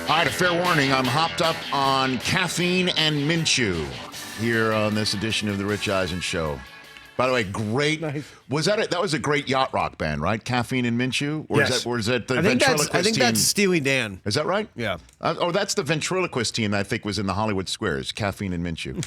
All right, a fair warning. I'm hopped up on caffeine and mint chew here on this edition of the Rich Eisen Show. By the way, great. Nice. Was that it? That was a great yacht rock band, right? Caffeine and Mint Chew? Or yes. Is that the I ventriloquist team? I think that's Steely Dan. Is that right? Yeah. That's the ventriloquist team that I think was in the Hollywood Squares, Caffeine and Mint Chew.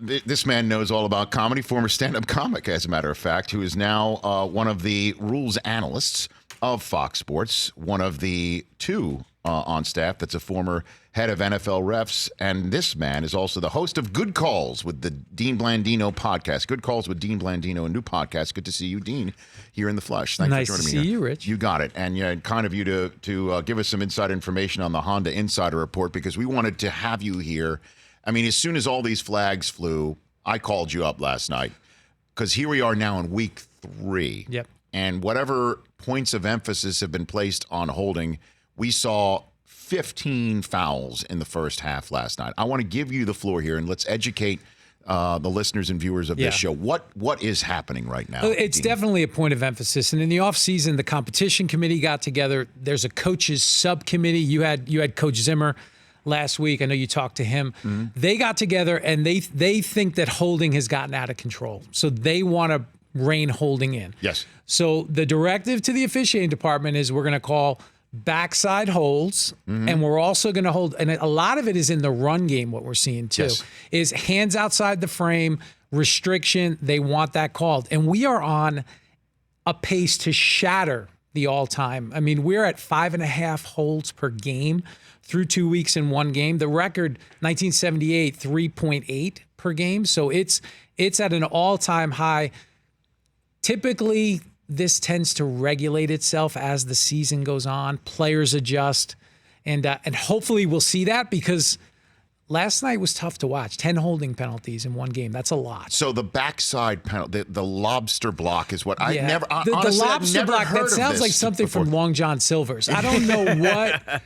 This man knows all about comedy, former stand-up comic, as a matter of fact, who is now one of the rules analysts of Fox Sports, one of the two on staff that's a former head of NFL refs. And this man is also the host of Good Calls with the Dean Blandino podcast. Good Calls with Dean Blandino, a new podcast. Good to see you, Dean, here in the flesh. Thanks nice for joining to me. See here. you, Rich. You got it. And kind of you to give us some inside information on the Honda Insider Report, because we wanted to have you here. I mean, as soon as all these flags flew, I called you up last night, because here we are now in week 3. Yep. And whatever points of emphasis have been placed on holding, we saw 15 fouls in the first half last night. I want to give you the floor here, and let's educate the listeners and viewers of this show. What is happening right now? It's definitely a point of emphasis. And in the offseason, the competition committee got together. There's a coaches subcommittee. You had Coach Zimmer last week. I know you talked to him. Mm-hmm. They got together, and they think that holding has gotten out of control. So they want to rein holding in. Yes. So the directive to the officiating department is we're going to call backside holds, and we're also going to hold, and a lot of it is in the run game, what we're seeing too, is hands outside the frame, restriction. They want that called. And we are on a pace to shatter the all-time. I mean, we're at 5.5 holds per game through 2 weeks in one game. The record, 1978, 3.8 per game. So it's at an all-time high. Typically, this tends to regulate itself as the season goes on. Players adjust, and hopefully we'll see that, because last night was tough to watch. 10 holding penalties in one game. That's a lot. So the backside penalty, the lobster block is what I never. The honestly, lobster I've never block. heard That of sounds this like something before. from Long John Silver's. I don't know what.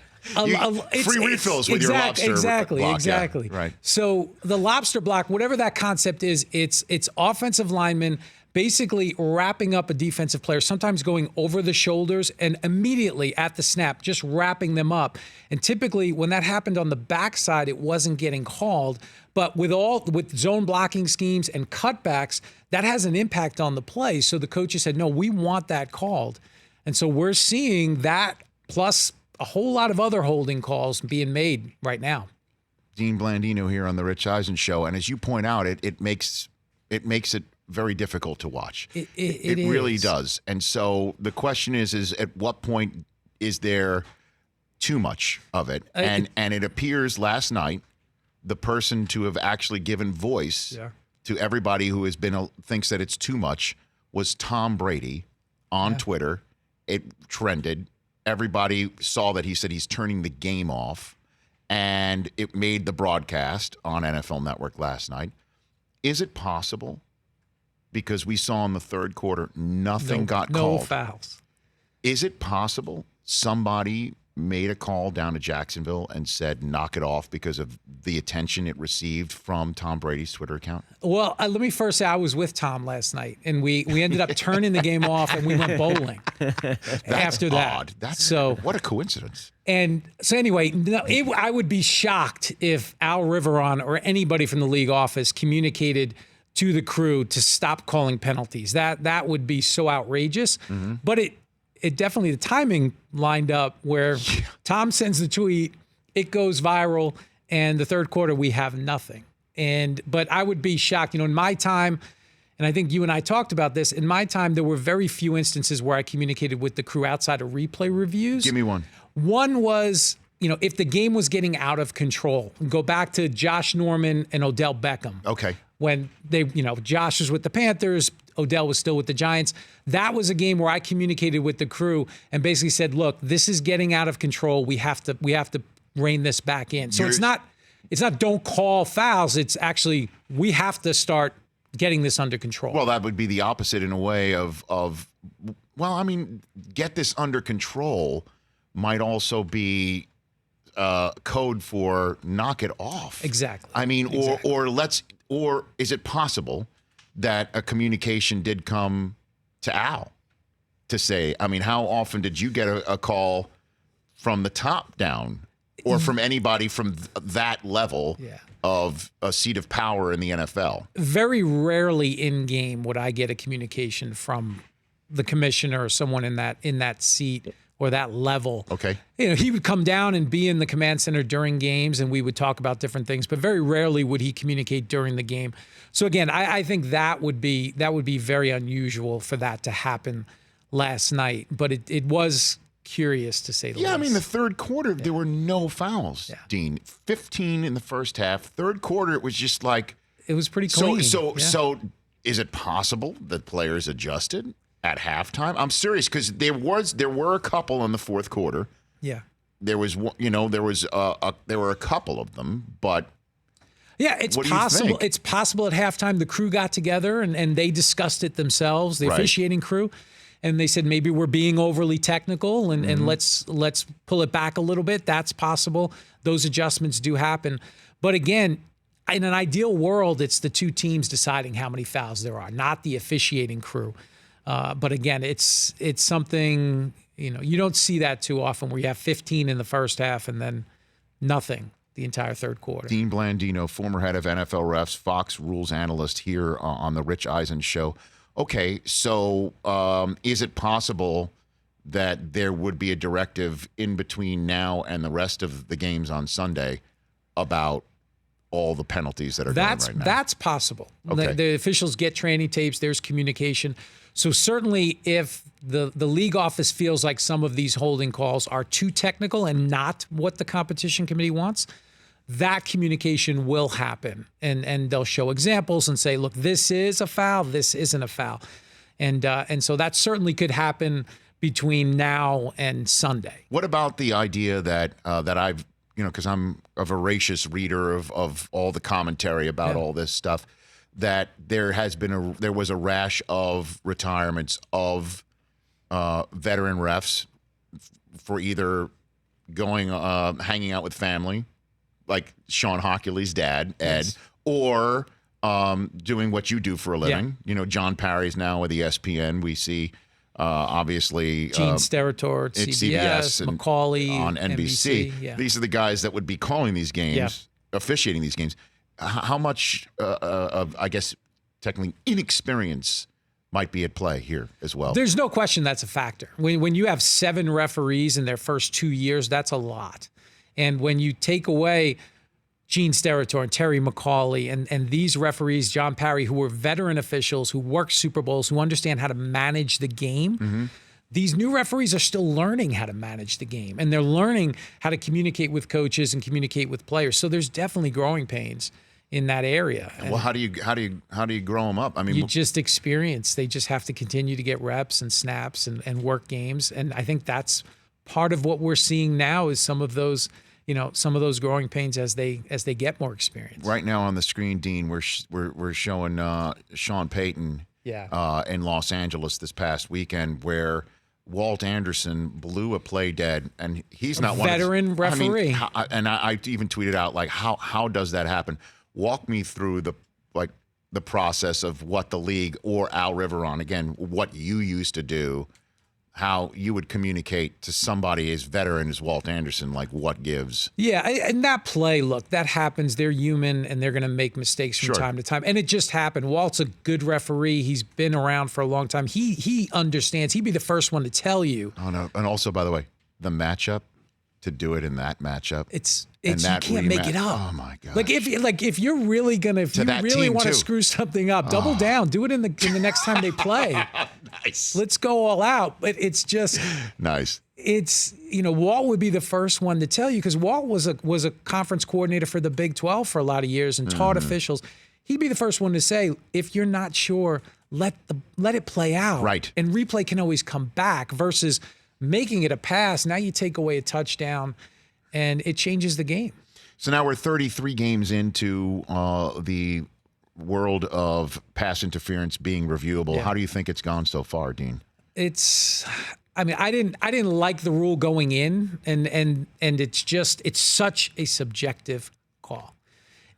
Free refills with your lobster block. Exactly. Yeah, right. So the lobster block, whatever that concept is, it's offensive linemen basically wrapping up a defensive player, sometimes going over the shoulders and immediately at the snap, just wrapping them up. And typically when that happened on the backside, it wasn't getting called. But with zone blocking schemes and cutbacks, that has an impact on the play. So the coaches said, no, we want that called. And so we're seeing that plus a whole lot of other holding calls being made right now. Dean Blandino here on the Rich Eisen Show. And as you point out, it makes it very difficult to watch. It really does. And so the question is at what point is there too much of it? And it appears last night the person to have actually given voice to everybody who has been thinks that it's too much was Tom Brady on Twitter. It trended. Everybody saw that he said he's turning the game off, and it made the broadcast on NFL Network last night. Is it possible? Because we saw in the third quarter, nothing got called. No fouls. Is it possible somebody made a call down to Jacksonville and said, knock it off, because of the attention it received from Tom Brady's Twitter account? Well, let me first say I was with Tom last night, and we ended up turning the game off, and we went bowling after that. That's what a coincidence. And so anyway, I would be shocked if Al Riveron or anybody from the league office communicated to the crew to stop calling penalties. That would be so outrageous. Mm-hmm. But it definitely, the timing lined up where Tom sends the tweet, it goes viral, and the third quarter we have nothing. But I would be shocked. In my time, and I think you and I talked about this, in my time there were very few instances where I communicated with the crew outside of replay reviews. Give me one. One was, if the game was getting out of control. Go back to Josh Norman and Odell Beckham. Okay. When Josh was with the Panthers, Odell was still with the Giants. That was a game where I communicated with the crew and basically said, look, this is getting out of control. We have to rein this back in. So it's not don't call fouls. It's actually, we have to start getting this under control. Well, that would be the opposite in a way of get this under control might also be code for knock it off. Exactly. Or is it possible that a communication did come to Al to say, how often did you get a call from the top down or from anybody from that level of a seat of power in the NFL. Very rarely in game would I get a communication from the commissioner or someone in that seat or that level. Okay. He would come down and be in the command center during games, and we would talk about different things, but very rarely would he communicate during the game. So again, I think that would be very unusual for that to happen last night, but it was curious to say the least. Yeah, I mean, the third quarter, there were no fouls, Dean. 15 in the first half. Third quarter, it was just like... It was pretty clean. So is it possible that players adjusted at halftime? I'm serious, because there were a couple in the fourth quarter. Yeah. There was, there were a couple of them, but... Yeah, it's possible. It's possible at halftime the crew got together and they discussed it themselves, the officiating crew. And they said, maybe we're being overly technical and let's pull it back a little bit. That's possible. Those adjustments do happen. But again, in an ideal world, it's the two teams deciding how many fouls there are, not the officiating crew. But again, it's something, you don't see that too often where you have 15 in the first half and then nothing the entire third quarter. Dean Blandino, former head of NFL Refs, Fox Rules analyst here on the Rich Eisen Show. Okay, so is it possible that there would be a directive in between now and the rest of the games on Sunday about all the penalties that are going right now? That's possible. Okay. The officials get training tapes. There's communication. So certainly if the league office feels like some of these holding calls are too technical and not what the competition committee wants, that communication will happen, and they'll show examples and say, look, this is a foul, this isn't a foul. And so that certainly could happen between now and Sunday. What about the idea that I've, because I'm a voracious reader of all the commentary about all this stuff, that there was a rash of retirements of veteran refs for either going hanging out with family, like Sean Hockley's dad, Ed, or doing what you do for a living. John Parry's now with ESPN. We see, obviously, Gene Steratore at CBS, and McCauley on NBC. These are the guys that would be calling these games, officiating these games. How much of, I guess, technically inexperience might be at play here as well? There's no question that's a factor. When you have 7 referees in their first 2 years, that's a lot. And when you take away Gene Steratore and Terry McCauley and these referees, John Parry, who were veteran officials, who worked Super Bowls, who understand how to manage the game, these new referees are still learning how to manage the game. And they're learning how to communicate with coaches and communicate with players. So there's definitely growing pains in that area. Well, how do you grow them up? I mean, you just experience. They just have to continue to get reps and snaps and work games. And I think that's part of what we're seeing now is some of those growing pains as they get more experience. Right now on the screen, Dean, we're showing Sean Payton in Los Angeles this past weekend, where Walt Anderson blew a play dead, and he's not one veteran referee. I even tweeted out, like, how does that happen? Walk me through the process of what the league or Al Riveron, again, what you used to do, how you would communicate to somebody as veteran as Walt Anderson, like what gives. Yeah, and that play, look, that happens. They're human, and they're going to make mistakes from time to time. And it just happened. Walt's a good referee. He's been around for a long time. He understands. He'd be the first one to tell you. Oh, no. And also, by the way, the matchup, to do it in that matchup. You can't make it up. Oh my God! If you really want to screw something up, double down. Do it in the next time they play. Nice. Let's go all out. But it's just nice. It's Walt would be the first one to tell you, because Walt was a conference coordinator for the Big 12 for a lot of years and taught officials. He'd be the first one to say, if you're not sure, let it play out. Right. And replay can always come back versus making it a pass. Now you take away a touchdown, and it changes the game. So now we're 33 games into the world of pass interference being reviewable. Yeah. How do you think it's gone so far, Dean? I didn't like the rule going in, and it's such a subjective call.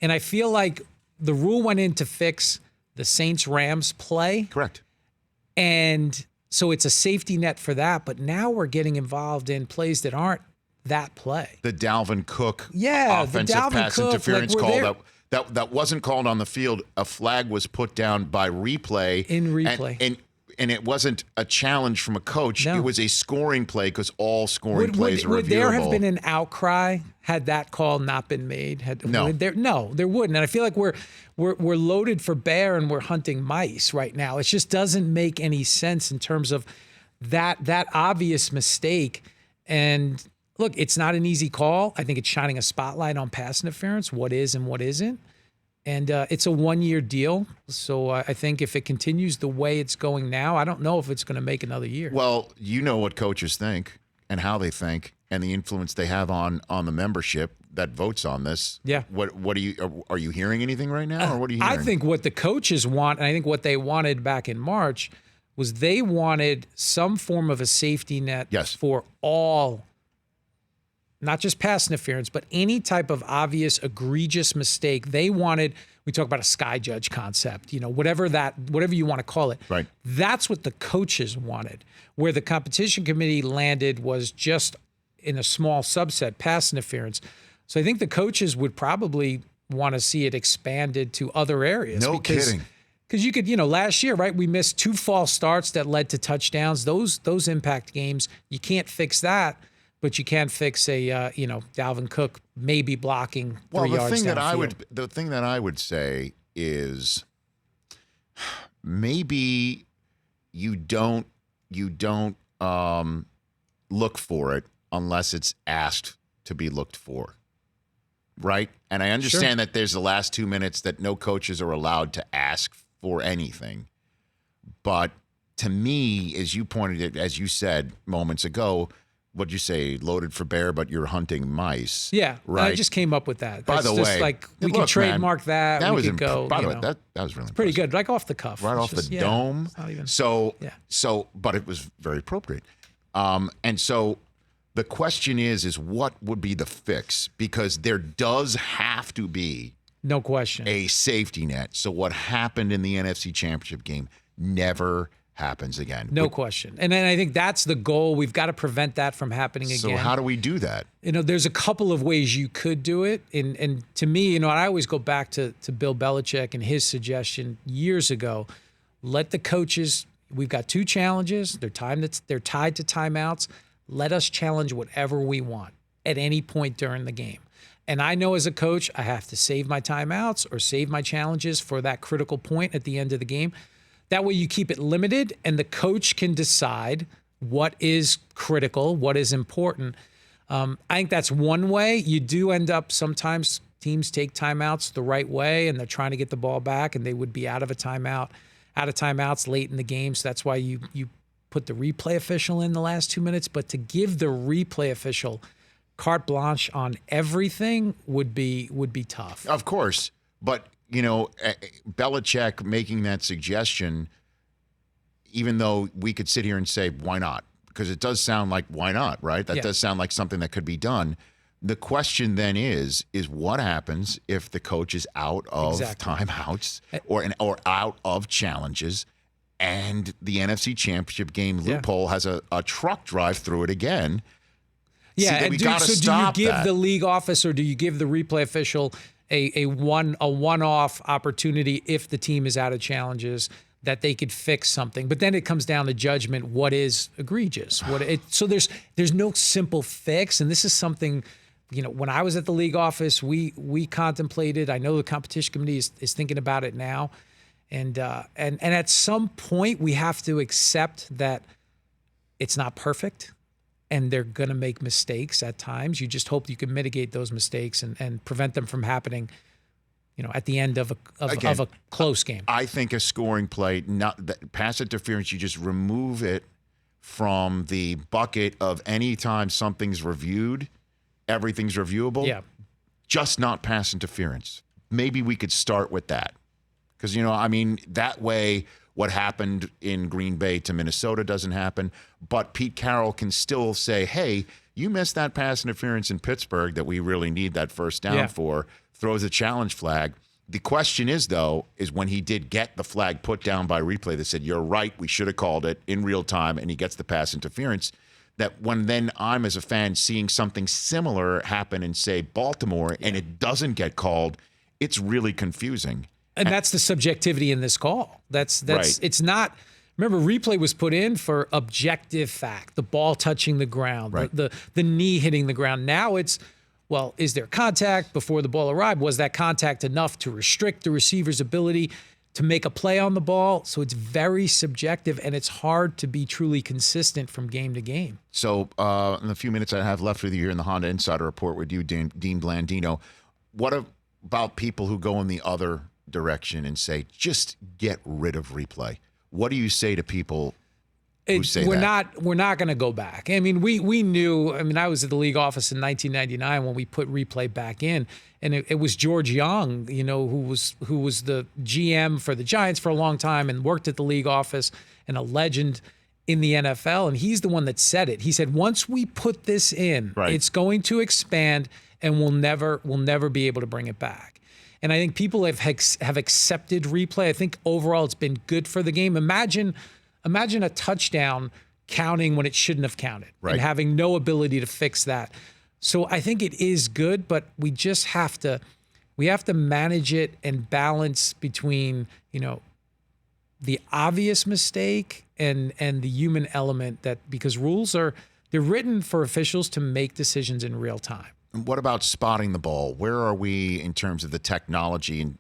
And I feel like the rule went in to fix the Saints-Rams play. Correct. And so it's a safety net for that, but now we're getting involved in plays that aren't that play. The Dalvin Cook offensive the Dalvin pass Cook, interference like, call that wasn't called on the field. A flag was put down by replay. In replay. And it wasn't a challenge from a coach. No. It was a scoring play because all scoring plays are reviewable. Would there have been an outcry had that call not been made? No. There wouldn't. And I feel like we're loaded for bear and we're hunting mice right now. It just doesn't make any sense in terms of that obvious mistake. And look, it's not an easy call. I think it's shining a spotlight on pass interference, what is and what isn't. And it's a one-year deal. So I think if it continues the way it's going now, I don't know if it's going to make another year. Well, you know what coaches think and how they think and the influence they have on the membership that votes on this. Yeah. What are you hearing anything right now, or what are you hearing? I think what the coaches want, and I think what they wanted back in March, was they wanted some form of a safety net for all, not just pass interference, but any type of obvious, egregious mistake. They wanted, we talk about a sky judge concept, whatever you want to call it. Right. That's what the coaches wanted. Where the competition committee landed was just in a small subset, pass interference. So I think the coaches would probably want to see it expanded to other areas. No kidding. Because you could, last year, right, we missed 2 false starts that led to touchdowns. Those impact games. You can't fix that. But you can fix a, Dalvin Cook maybe blocking 3 yards downfield. The thing that I would say is maybe you don't look for it unless it's asked to be looked for, right? And I understand that there's the last 2 minutes that no coaches are allowed to ask for anything, but to me, as you said moments ago. What'd you say? Loaded for bear, but you're hunting mice. Yeah, right. I just came up with that. By the way, like we can trademark that. That we was could go. By the way, that was really pretty good, like off the cuff, right off the dome. But it was very appropriate. And so the question is what would be the fix? Because there does have to be, no question, a safety net. So what happened in the NFC Championship game never happens again. No question. And then I think that's the goal. We've got to prevent that from happening again. So how do we do that? There's a couple of ways you could do it. And to me, I always go back to Bill Belichick and his suggestion years ago. Let the coaches, we've got 2 challenges. They're tied to timeouts. Let us challenge whatever we want at any point during the game. And I know as a coach, I have to save my timeouts or save my challenges for that critical point at the end of the game. That way you keep it limited and the coach can decide what is critical, what is important. I think that's one way. You do end up, sometimes teams take timeouts the right way and they're trying to get the ball back and they would be out of timeouts late in the game. So that's why you put the replay official in the last 2 minutes. But to give the replay official carte blanche on everything would be tough. Of course, but Belichick making that suggestion, even though we could sit here and say, why not? Because it does sound like, why not, right? That does sound like something that could be done. The question then is what happens if the coach is out of timeouts or out of challenges and the NFC Championship game loophole has a truck drive through it again? Yeah, do you give the league office or do you give the replay official a one-off opportunity if the team is out of challenges that they could fix something? But then it comes down to judgment. What is egregious? So there's no simple fix. And this is something, when I was at the league office, we contemplated. I know the competition committee is thinking about it now. And at some point we have to accept that it's not perfect. And they're going to make mistakes at times. You just hope you can mitigate those mistakes and prevent them from happening, at the end of a close game. I think a scoring play, not that pass interference, you just remove it from the bucket of any time something's reviewed, everything's reviewable. Yeah. Just not pass interference. Maybe we could start with that. Because, that way what happened in Green Bay to Minnesota doesn't happen. But Pete Carroll can still say, hey, you missed that pass interference in Pittsburgh that we really need that first down for, throws a challenge flag. The question is, though, is when he did get the flag put down by replay that said, you're right, we should have called it in real time, and he gets the pass interference, that when then I'm as a fan seeing something similar happen in, say, Baltimore, and it doesn't get called, it's really confusing. And that's the subjectivity in this call. That's Right. It's not. Remember, replay was put in for objective fact: the ball touching the ground, Right. the knee hitting the ground. Now it's, well, is there contact before the ball arrived? Was that contact enough to restrict the receiver's ability to make a play on the ball? So it's very subjective, and it's hard to be truly consistent from game to game. So in the few minutes I have left with you here in the Honda Insider Report with you, Dean Blandino, what about people who go in the other direction and say, just get rid of replay? What do you say to people who say that? We're not going to go back. I mean, we knew. I mean, I was at the league office in 1999 when we put replay back in, and it was George Young, who was the GM for the Giants for a long time and worked at the league office and a legend in the NFL. And he's the one that said it. He said, once we put this in, it's going to expand, and we'll never be able to bring it back. And I think people have accepted replay. I think overall it's been good for the game. Imagine a touchdown counting when it shouldn't have counted, and having no ability to fix that. So I think it is good, but we just have to manage it and balance between, the obvious mistake and the human element, that because they're written for officials to make decisions in real time. And what about spotting the ball? Where are we in terms of the technology,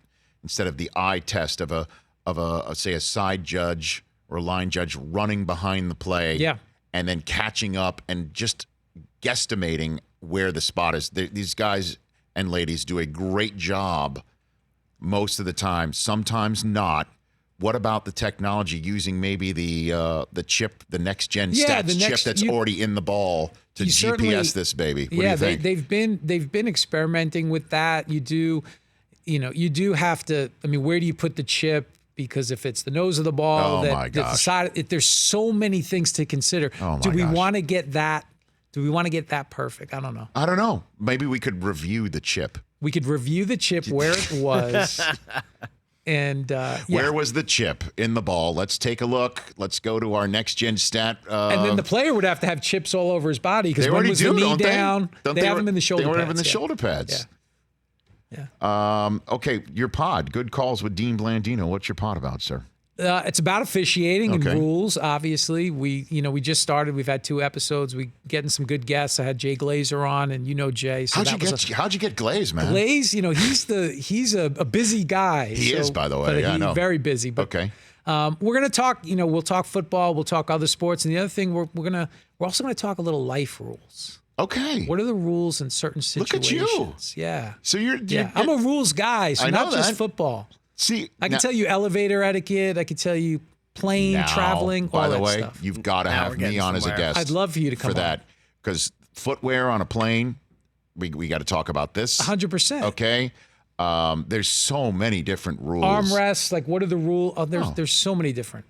instead of the eye test of say a side judge or a line judge running behind the play, and then catching up and just guesstimating where the spot is? These guys and ladies do a great job most of the time, sometimes not. What about the technology using maybe the chip, the next gen stats chip that's already in the ball to GPS this baby? What do you think? They've been experimenting with that. You do have to. I mean, where do you put the chip? Because if it's the nose of the ball, the side, there's so many things to consider. Do we want to get that? Do we want to get that perfect? I don't know. I don't know. Maybe we could review the chip. We could review the chip where it was. And where was the chip in the ball? Let's take a look. Let's go to our next gen stat. And then the player would have to have chips all over his body, because when was the knee down? They have them in the shoulder pads. They have them in the shoulder pads. Yeah. Okay, your pod, Good Calls with Dean Blandino. What's your pod about, sir? It's about officiating and rules. Obviously, we just started. We've had 2 episodes. We getting some good guests. I had Jay Glazer on, and Jay. So how'd you get Glaze, man? Glaze, he's a busy guy. He is, by the way. I know. Very busy. But, okay. We're gonna talk. We'll talk football. We'll talk other sports, and the other thing we're also gonna talk a little life rules. Okay. What are the rules in certain situations? Look at you. Yeah. So I'm a rules guy. So not just football. See, I can tell you elevator etiquette. I can tell you plane traveling. By the way, stuff. you've got to have me on as a guest. I'd love for you to come for that, because footwear on a plane. We got to talk about this. 100%. Okay. There's so many different rules. Armrests. Like, what are the rules? There's so many different.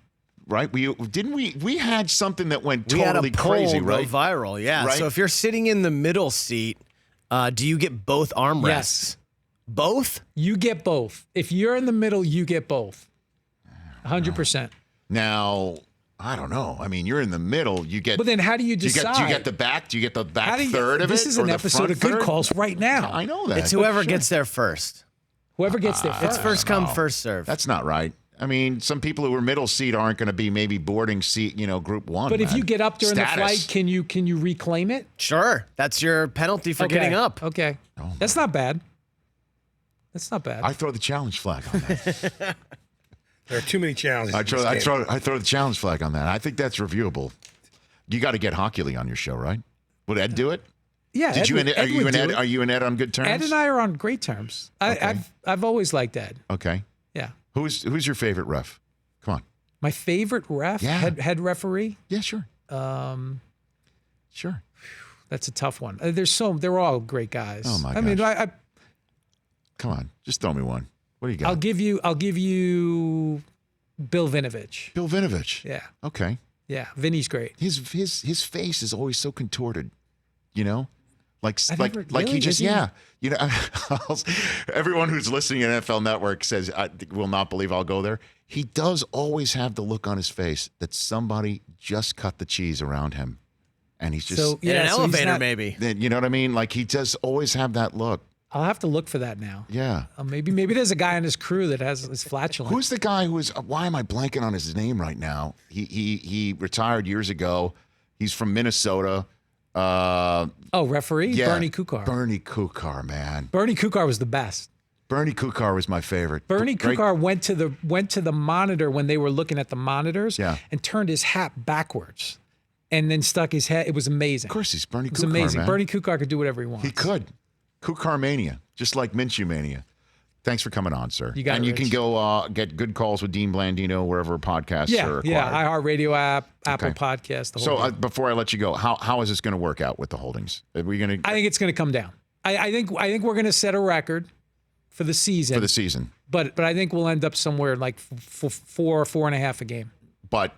Right? We had something that went totally crazy, right? Go viral, yeah. Right? So if you're sitting in the middle seat, do you get both armrests? Yes. Both? You get both. If you're in the middle, you get both. 100%. Now, I don't know. I mean, you're in the middle. You get. But then, how do you decide? Do you get the back? Do you get the back third of it? This is an episode of Good Calls right now. I know that. It's whoever gets there first. Whoever gets there first. It's first come, first serve. That's not right. I mean, some people who are middle seat aren't going to be maybe boarding seat, group 1. But if you get up during the flight, can you reclaim it? Sure. That's your penalty for getting up. Okay. That's not bad. That's not bad. I throw the challenge flag on that. There are too many challenges. I throw the challenge flag on that. I think that's reviewable. You got to get Hockley on your show, right? Would Ed do it? Yeah. Are you and Ed on good terms? Ed and I are on great terms. Okay. I've always liked Ed. Okay. Yeah. Who's your favorite ref? Come on. My favorite ref? Yeah. Head referee? Yeah, sure. Sure. That's a tough one. They're all great guys. Oh my gosh. I mean, come on, just throw me one. What do you got? I'll give you Bill Vinovich. Bill Vinovich. Yeah. Okay. Yeah, Vinny's great. His face is always so contorted, like really, he just everyone who's listening at NFL Network says I will not believe I'll go there. He does always have the look on his face that somebody just cut the cheese around him, and he's just in an so he's elevator, not- maybe. you know what I mean? Like he does always have that look. I'll have to look for that now. Yeah. Maybe there's a guy on his crew that has is flatulent. Who's the guy who is? Why am I blanking on his name right now? He retired years ago. He's from Minnesota. Referee? Yeah, Bernie Kukar. Bernie Kukar, man. Bernie Kukar was the best. Bernie Kukar was my favorite. Bernie Great- Kukar went to the monitor when they were looking at the monitors and turned his hat backwards and then stuck his head. It was amazing. Of course, he's Bernie Kukar. It was amazing. Man. Bernie Kukar could do whatever he wants. He could. Kukar Mania, just like Minshew Mania. Thanks for coming on, sir. You got and it, you can Rich. go get Good Calls with Dean Blandino wherever podcasts are acquired. iHeartRadio app, Apple Okay. Podcast. The whole So thing. before I let you go, how is this going to work out with the holdings? Are we going to I think it's going to come down. I think we're going to set a record for the season. for the season? But I think we'll end up somewhere like 4.5 a game. But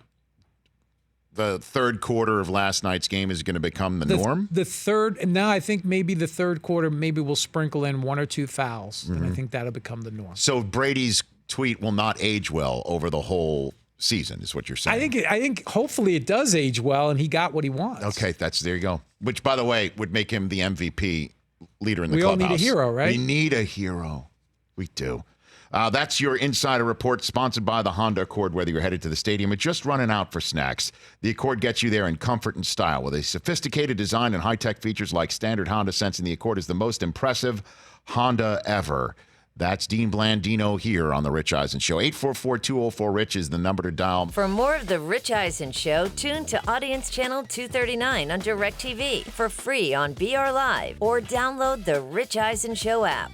the third quarter of last night's game is going to become the norm. The third, and now I think maybe the third quarter, maybe we'll sprinkle in 1 or 2 fouls, and I think that'll become the norm. So Brady's tweet will not age well over the whole season, is what you're saying. I think hopefully it does age well, and he got what he wants. Okay, there you go. Which, by the way, would make him the MVP leader in the We all clubhouse. need a hero, right? We need a hero. We do. That's your Insider Report, sponsored by the Honda Accord. Whether you're headed to the stadium or just running out for snacks, the Accord gets you there in comfort and style. With a sophisticated design and high-tech features like standard Honda Sense, and the Accord is the most impressive Honda ever. That's Dean Blandino here on The Rich Eisen Show. 844-204-RICH is the number to dial. For more of The Rich Eisen Show, tune to Audience Channel 239 on DirecTV for free on BR Live or download the Rich Eisen Show app.